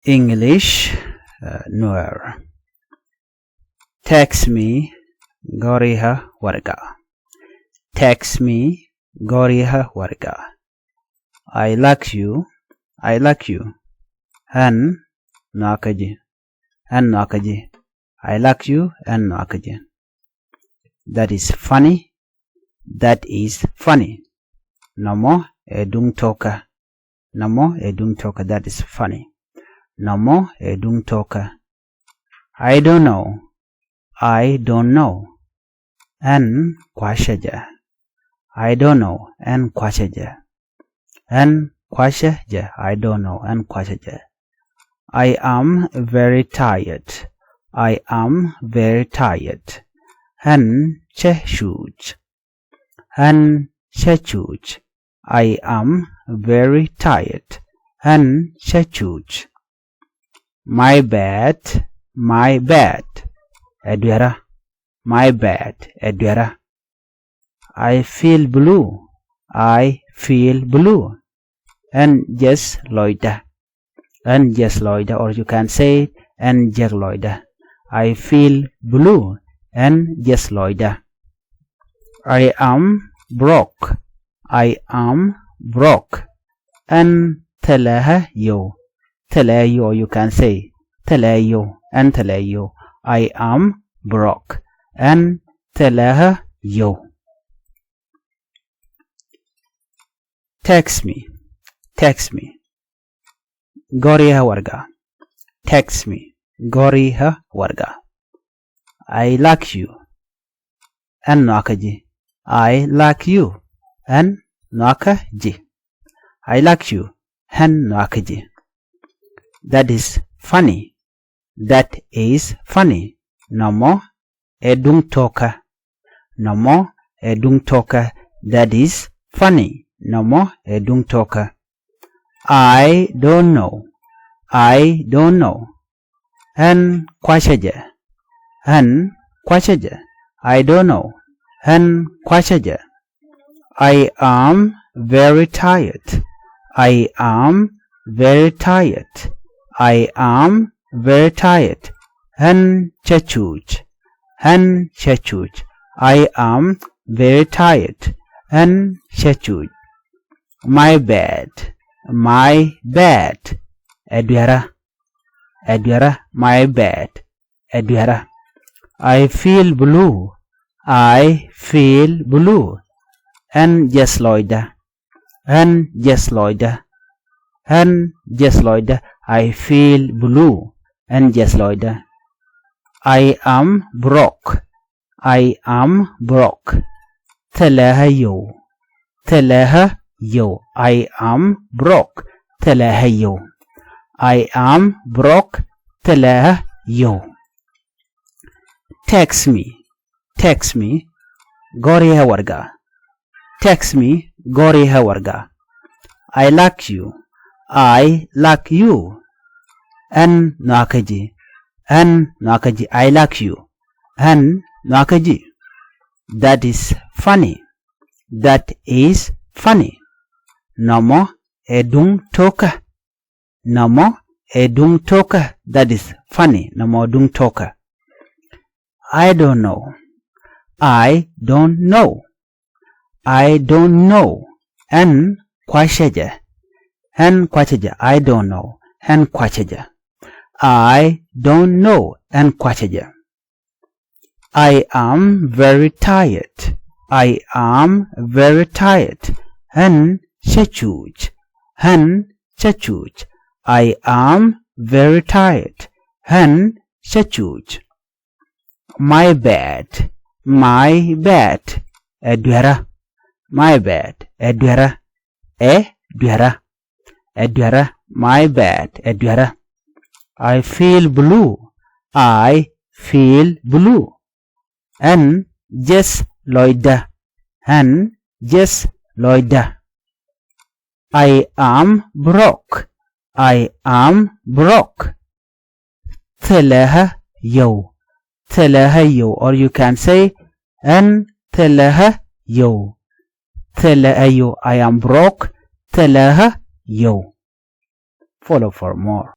English Nuer. Text me Goriha Warga. Text me Goriha Warga. I like you. I like you. Han Nakaji. Han Nakaji. I like you and Nakaji. That is funny. That is funny. Namo edung toka. Namo edung toka. That is funny. Namo edung toka. I don't know. I don't know. An kwashaja. I don't know. An kwashaja. An kwashaja. I don't know. An kwashaja. I am very tired. I am very tired. Han cheshuj. Han cheshuj. I am very tired. Han cheshuj. My bad. My bad. Edwera. My bad. Edwera. I feel blue. I feel blue. And just loida. And just loida, or you can say and just loida. I feel blue and just loida. I am broke. I am broke. And teleha yo. Teleyo, or you can say teleyo and teleyo. I am broke and teleha yo. Text me. Text me. Goriha warga. Text me. Goriha warga. I like you. And nakaji. I like you. And nakaji. I like you. And nakaji. That is funny. That is funny. Namo edung toka. Namo edung toka. That is funny. Namo edung toka. I don't know. I don't know. Han kwashaja. Han kwashaja. I don't know. Han kwashaja. I am very tired. I am very tired. I am very tired. Han chachuj. Han chachuj. I am very tired. Han chachuj. My bad. My bad. Edwera. Edwera. My bad. Edwera. I feel blue. I feel blue. And just loida. And just loida. And just loida. I feel blue. And just loida. I am broke. I am broke. Teleha yo. Teleha yo. I am broke. Teleha yo. I am broke. Teleha yo. Text me. Text me. Goriha warga. Text me. Goriha warga. I like you. I like you. And nakaji. And nakaji. I like you. And nakaji. That is funny. That is funny. Namo edung toka. Namo edung toka. That is funny. Namo edung toka. I don't know. I don't know. I don't know. And kwashaja. And kwachaja. I don't know. And kwachaja. I don't know. And kwachaja. I am very tired. I am very tired. And chachuj. And chachuj. I am very tired. And chachuj. My bad. My bad. Edwera. My bad. Edwera. Edwera. Edwera. My bad. Edwera. I feel blue. I feel blue. And just loida. And just loida. I am broke. I am broke. Teleha yo. Teleha yo. Or you can say and teleha yo. Teleha yo. I am broke. Teleha yo. Follow for more.